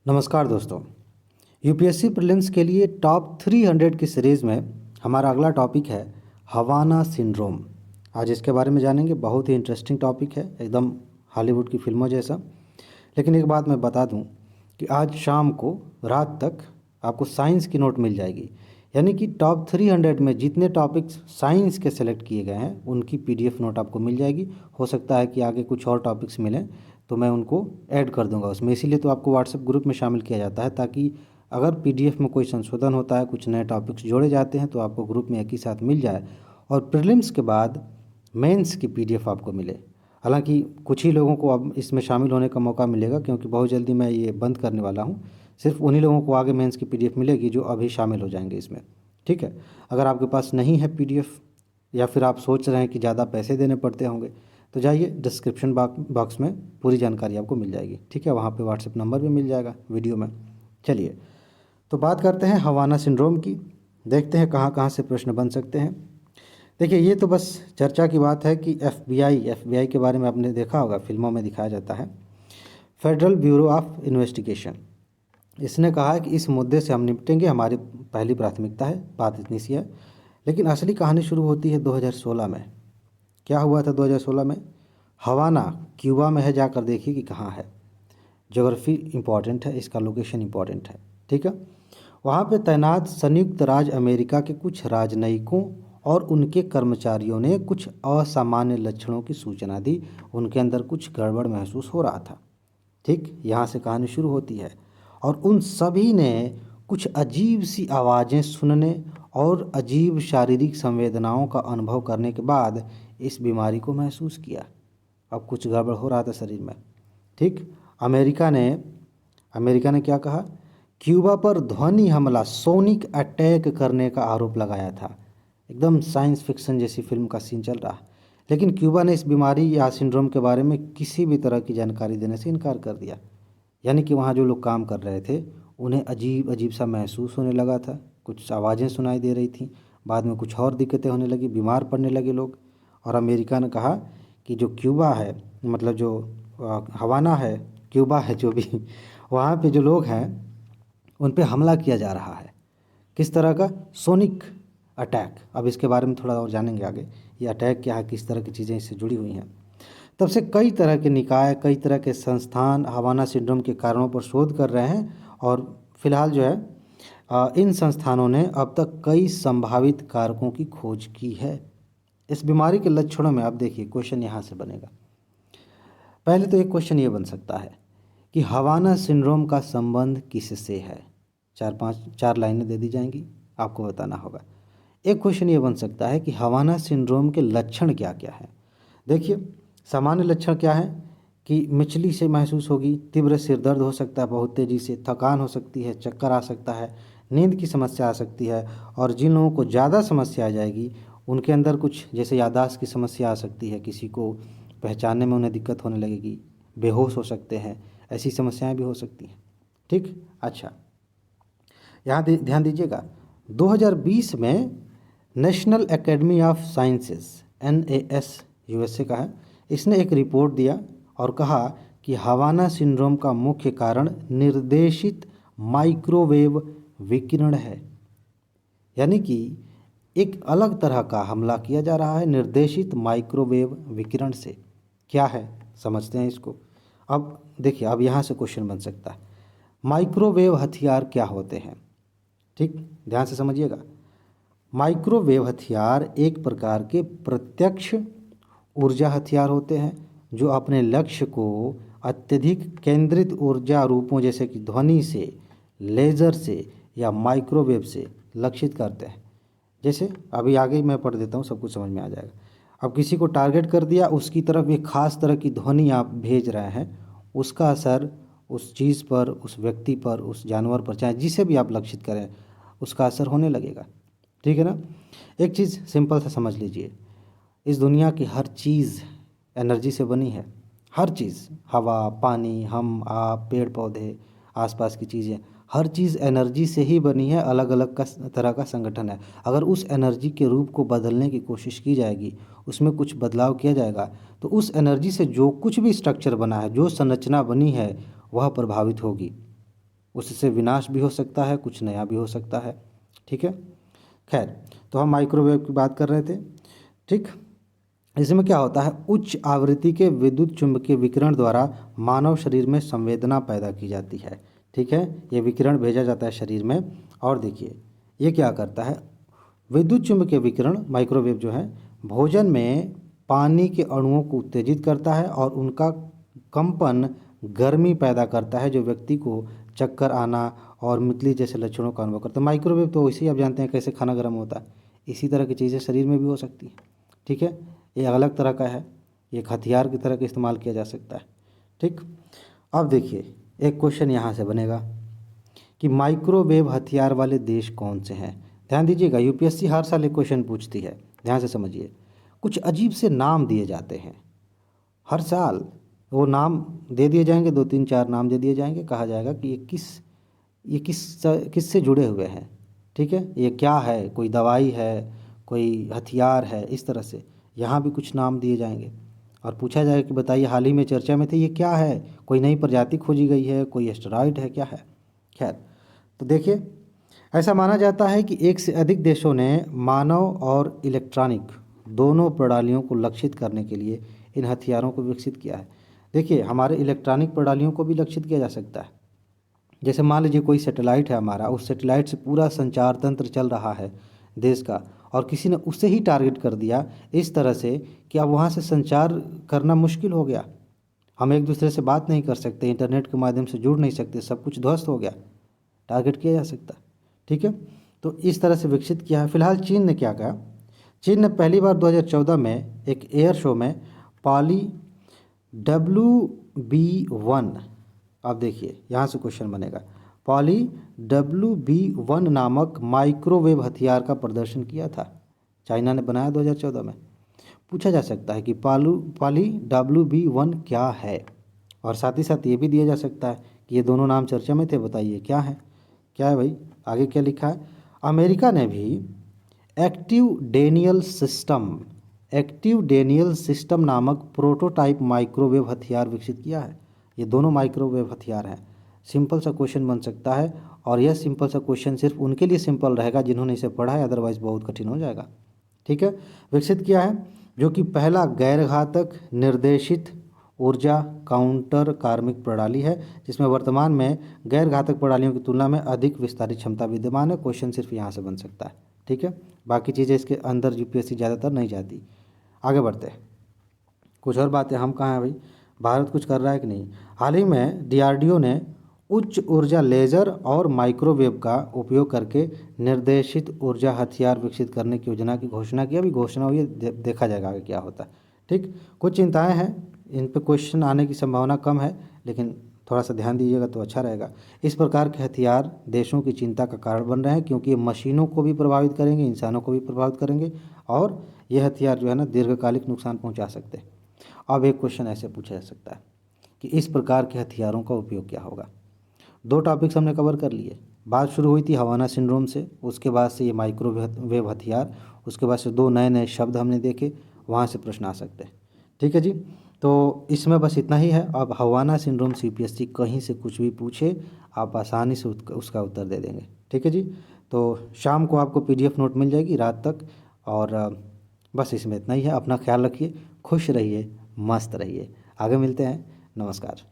नमस्कार दोस्तों। UPSC prelims के लिए टॉप 300 की सीरीज़ में हमारा अगला टॉपिक है हवाना सिंड्रोम। आज इसके बारे में जानेंगे। बहुत ही इंटरेस्टिंग टॉपिक है, एकदम हॉलीवुड की फिल्मों जैसा। लेकिन एक बात मैं बता दूं कि आज शाम को रात तक आपको साइंस की नोट मिल जाएगी। यानी कि टॉप 300 में जितने टॉपिक्स साइंस के सेलेक्ट किए गए हैं उनकी पीडीएफ नोट आपको मिल जाएगी। हो सकता है कि आगे कुछ और टॉपिक्स मिलें तो मैं उनको ऐड कर दूंगा उसमें। इसीलिए तो आपको व्हाट्सएप ग्रुप में शामिल किया जाता है, ताकि अगर पीडीएफ में कोई संशोधन होता है, कुछ नए टॉपिक्स जोड़े जाते हैं तो आपको ग्रुप में एक ही साथ मिल जाए और प्रीलिम्स के बाद मेंस की पीडीएफ आपको मिले। हालांकि कुछ ही लोगों को अब इसमें शामिल होने का मौका मिलेगा, क्योंकि बहुत जल्दी मैं ये बंद करने वाला हूँ। सिर्फ उन्हीं लोगों को आगे मेंस की पीडीएफ मिलेगी जो अभी शामिल हो जाएंगे इसमें। ठीक है। अगर आपके पास नहीं है पीडीएफ या फिर आप सोच रहे हैं कि ज़्यादा पैसे देने पड़ते होंगे, तो जाइए डिस्क्रिप्शन बॉक्स में पूरी जानकारी आपको मिल जाएगी। ठीक है, वहाँ पे व्हाट्सएप नंबर भी मिल जाएगा वीडियो में। चलिए तो बात करते हैं हवाना सिंड्रोम की। देखते हैं कहाँ कहाँ से प्रश्न बन सकते हैं। देखिए, ये तो बस चर्चा की बात है कि एफबीआई के बारे में आपने देखा होगा, फिल्मों में दिखाया जाता है। फेडरल ब्यूरो ऑफ इन्वेस्टिगेशन, इसने कहा है कि इस मुद्दे से हम निपटेंगे, हमारी पहली प्राथमिकता है। बात इतनी सी है। लेकिन असली कहानी शुरू होती है 2016 में। क्या हुआ था 2016 में? हवाना क्यूबा में है, जाकर देखिए कि कहाँ है। ज्योग्राफी इंपॉर्टेंट है, इसका लोकेशन इंपॉर्टेंट है। ठीक है। वहाँ पे तैनात संयुक्त राज्य अमेरिका के कुछ राजनयिकों और उनके कर्मचारियों ने कुछ असामान्य लक्षणों की सूचना दी। उनके अंदर कुछ गड़बड़ महसूस हो रहा था। ठीक, यहाँ से कहानी शुरू होती है। और उन सभी ने कुछ अजीब सी आवाज़ें सुनने और अजीब शारीरिक संवेदनाओं का अनुभव करने के बाद इस बीमारी को महसूस किया। अब कुछ गड़बड़ हो रहा था शरीर में। ठीक, अमेरिका ने क्या कहा? क्यूबा पर ध्वनि हमला, सोनिक अटैक करने का आरोप लगाया था। एकदम साइंस फिक्शन जैसी फिल्म का सीन चल रहा। लेकिन क्यूबा ने इस बीमारी या सिंड्रोम के बारे में किसी भी तरह की जानकारी देने से इनकार कर दिया। यानी कि वहाँ जो लोग काम कर रहे थे उन्हें अजीब अजीब सा महसूस होने लगा था, कुछ आवाज़ें सुनाई दे रही थी, बाद में कुछ और दिक्कतें होने लगी, बीमार पड़ने लगे लोग। और अमेरिका ने कहा कि जो क्यूबा है, मतलब जो हवाना है, क्यूबा है जो भी, वहाँ पे जो लोग हैं उन पे हमला किया जा रहा है। किस तरह का? Sonic attack. अब इसके बारे में थोड़ा और जानेंगे आगे, ये अटैक क्या है, किस तरह की चीज़ें इससे जुड़ी हुई हैं। तब से कई तरह के निकाय, कई तरह के संस्थान हवाना सिंड्रोम के कारणों पर शोध कर रहे हैं। और फिलहाल जो है इन संस्थानों ने अब तक कई संभावित कारकों की खोज की है। इस बीमारी के लक्षणों में आप देखिए, क्वेश्चन यहाँ से बनेगा। पहले तो एक क्वेश्चन ये बन सकता है कि हवाना सिंड्रोम का संबंध किससे है? चार लाइनें दे दी जाएंगी, आपको बताना होगा। एक क्वेश्चन ये बन सकता है कि हवाना सिंड्रोम के लक्षण क्या क्या है। देखिए, सामान्य लक्षण क्या है कि मिचली से महसूस होगी, तीव्र सिर दर्द हो सकता है बहुत तेज़ी से, थकान हो सकती है, चक्कर आ सकता है, नींद की समस्या आ सकती है। और जिन लोगों को ज़्यादा समस्या आ जाएगी उनके अंदर कुछ जैसे याददाश्त की समस्या आ सकती है, किसी को पहचानने में उन्हें दिक्कत होने लगेगी, बेहोश हो सकते हैं, ऐसी समस्याएं भी हो सकती हैं। ठीक, अच्छा, यहाँ ध्यान दीजिएगा। 2020 में national academy of sciences NAS USA का है, इसने एक रिपोर्ट दिया और कहा कि हवाना सिंड्रोम का मुख्य कारण निर्देशित माइक्रोवेव विकिरण है। यानी कि एक अलग तरह का हमला किया जा रहा है निर्देशित माइक्रोवेव विकिरण से। क्या है, समझते हैं इसको। अब देखिए, अब यहाँ से क्वेश्चन बन सकता है, माइक्रोवेव हथियार क्या होते हैं? ठीक, ध्यान से समझिएगा। माइक्रोवेव हथियार एक प्रकार के प्रत्यक्ष ऊर्जा हथियार होते हैं जो अपने लक्ष्य को अत्यधिक केंद्रित ऊर्जा रूपों जैसे कि ध्वनि से, लेज़र से या माइक्रोवेव से लक्षित करते हैं। जैसे अभी आगे मैं पढ़ देता हूँ, सब कुछ समझ में आ जाएगा। अब किसी को टारगेट कर दिया, उसकी तरफ एक खास तरह की ध्वनि आप भेज रहे हैं, उसका असर उस चीज़ पर, उस व्यक्ति पर, उस जानवर पर, चाहे जिसे भी आप लक्षित करें, उसका असर होने लगेगा। ठीक है ना। एक चीज़ सिंपल सा समझ लीजिए, इस दुनिया की हर चीज़ एनर्जी से बनी है। हर चीज़, हवा, पानी, हम, आप, पेड़ पौधे, आसपास की चीज़ें, हर चीज़ एनर्जी से ही बनी है। अलग अलग तरह का संगठन है। अगर उस एनर्जी के रूप को बदलने की कोशिश की जाएगी, उसमें कुछ बदलाव किया जाएगा, तो उस एनर्जी से जो कुछ भी स्ट्रक्चर बना है, जो संरचना बनी है, वह प्रभावित होगी। उससे विनाश भी हो सकता है, कुछ नया भी हो सकता है। ठीक है, खैर, तो हम माइक्रोवेव की बात कर रहे थे। ठीक, इसमें क्या होता है, उच्च आवृत्ति के विद्युत चुम्बकीय विकिरण द्वारा मानव शरीर में संवेदना पैदा की जाती है। ठीक है, ये विकिरण भेजा जाता है शरीर में। और देखिए ये क्या करता है, विद्युत चुम्बकीय विकिरण माइक्रोवेव जो है भोजन में पानी के अणुओं को उत्तेजित करता है और उनका कंपन गर्मी पैदा करता है, जो व्यक्ति को चक्कर आना और मितली जैसे लक्षणों का अनुभव करता है। माइक्रोवेव तो वैसे ही आप जानते हैं कैसे खाना गर्म होता है, इसी तरह की चीज़ें शरीर में भी हो सकती हैं। ठीक है, ये अलग तरह का है, एक हथियार की तरह का इस्तेमाल किया जा सकता है। ठीक, अब देखिए एक क्वेश्चन यहाँ से बनेगा कि माइक्रोवेव हथियार वाले देश कौन से हैं। ध्यान दीजिएगा, यूपीएससी हर साल एक क्वेश्चन पूछती है, ध्यान से समझिए। कुछ अजीब से नाम दिए जाते हैं हर साल, वो नाम दे दिए जाएंगे, 2 3 4 नाम दे दिए जाएंगे, कहा जाएगा कि ये किस से जुड़े हुए हैं। ठीक है, ये क्या है, कोई दवाई है, कोई हथियार है, इस तरह से यहाँ भी कुछ नाम दिए जाएंगे और पूछा जाएगा कि बताइए हाल ही में चर्चा में थे, ये क्या है, कोई नई प्रजाति खोजी गई है, कोई एस्टेरॉयड है, क्या है। खैर, तो देखिए ऐसा माना जाता है कि एक से अधिक देशों ने मानव और इलेक्ट्रॉनिक दोनों प्रणालियों को लक्षित करने के लिए इन हथियारों को विकसित किया है। देखिए हमारे इलेक्ट्रॉनिक प्रणालियों को भी लक्षित किया जा सकता है। जैसे मान लीजिए कोई सैटेलाइट है हमारा, उस सैटेलाइट से पूरा संचार तंत्र चल रहा है देश का, और किसी ने उसे ही टारगेट कर दिया इस तरह से कि अब वहाँ से संचार करना मुश्किल हो गया, हम एक दूसरे से बात नहीं कर सकते, इंटरनेट के माध्यम से जुड़ नहीं सकते, सब कुछ ध्वस्त हो गया, टारगेट किया जा सकता है। ठीक है, तो इस तरह से विकसित किया है। फिलहाल चीन ने क्या कहा, चीन ने पहली बार 2014 में एक एयर शो में पॉली WB1, अब देखिए यहाँ से क्वेश्चन बनेगा, पॉली WB1 नामक माइक्रोवेव हथियार का प्रदर्शन किया था। चाइना ने बनाया 2014 में। पूछा जा सकता है कि पॉली WB1 क्या है, और साथ ही साथ ये भी दिया जा सकता है कि ये दोनों नाम चर्चा में थे, बताइए क्या है। क्या है भाई, आगे क्या लिखा है, अमेरिका ने भी एक्टिव डेनियल सिस्टम नामक प्रोटोटाइप माइक्रोवेव हथियार विकसित किया है। ये दोनों माइक्रोवेव हथियार हैं। सिंपल सा क्वेश्चन बन सकता है, और यह सिंपल सा क्वेश्चन सिर्फ उनके लिए सिंपल रहेगा जिन्होंने इसे पढ़ा है, अदरवाइज बहुत कठिन हो जाएगा। ठीक है, विकसित किया है, जो कि पहला गैरघातक निर्देशित ऊर्जा काउंटर कार्मिक प्रणाली है, जिसमें वर्तमान में गैरघातक प्रणालियों की तुलना में अधिक विस्तारित क्षमता विद्यमान है। क्वेश्चन सिर्फ यहाँ से बन सकता है। ठीक है, बाकी चीज़ें इसके अंदर यूपीएससी ज़्यादातर नहीं जाती। आगे बढ़ते हैं, कुछ और बातें, हम कहाँ हैं भाई, भारत कुछ कर रहा है कि नहीं। हाल ही में DRDO ने उच्च ऊर्जा लेज़र और माइक्रोवेव का उपयोग करके निर्देशित ऊर्जा हथियार विकसित करने की योजना की घोषणा की। अभी घोषणा हुई है, देखा जाएगा आगे क्या होता है। ठीक, कुछ चिंताएं हैं, इन पे क्वेश्चन आने की संभावना कम है, लेकिन थोड़ा सा ध्यान दीजिएगा तो अच्छा रहेगा। इस प्रकार के हथियार देशों की चिंता का कारण बन रहे हैं, क्योंकि ये मशीनों को भी प्रभावित करेंगे, इंसानों को भी प्रभावित करेंगे, और ये हथियार जो है ना दीर्घकालिक नुकसान पहुंचा सकते हैं। अब एक क्वेश्चन ऐसे पूछा जा सकता है कि इस प्रकार के हथियारों का उपयोग क्या होगा। 2 टॉपिक्स हमने कवर कर लिए। बात शुरू हुई थी हवाना सिंड्रोम से, उसके बाद से ये माइक्रोवेव हथियार, उसके बाद से 2 नए नए शब्द हमने देखे, वहाँ से प्रश्न आ सकते हैं। ठीक है जी, तो इसमें बस इतना ही है। अब हवाना सिंड्रोम CPSC कहीं से कुछ भी पूछे, आप आसानी से उसका उत्तर दे देंगे। ठीक है जी, तो शाम को आपको PDF नोट मिल जाएगी रात तक, और बस इसमें इतना ही है। अपना ख्याल रखिए, खुश रहिए, मस्त रहिए। आगे मिलते हैं, नमस्कार।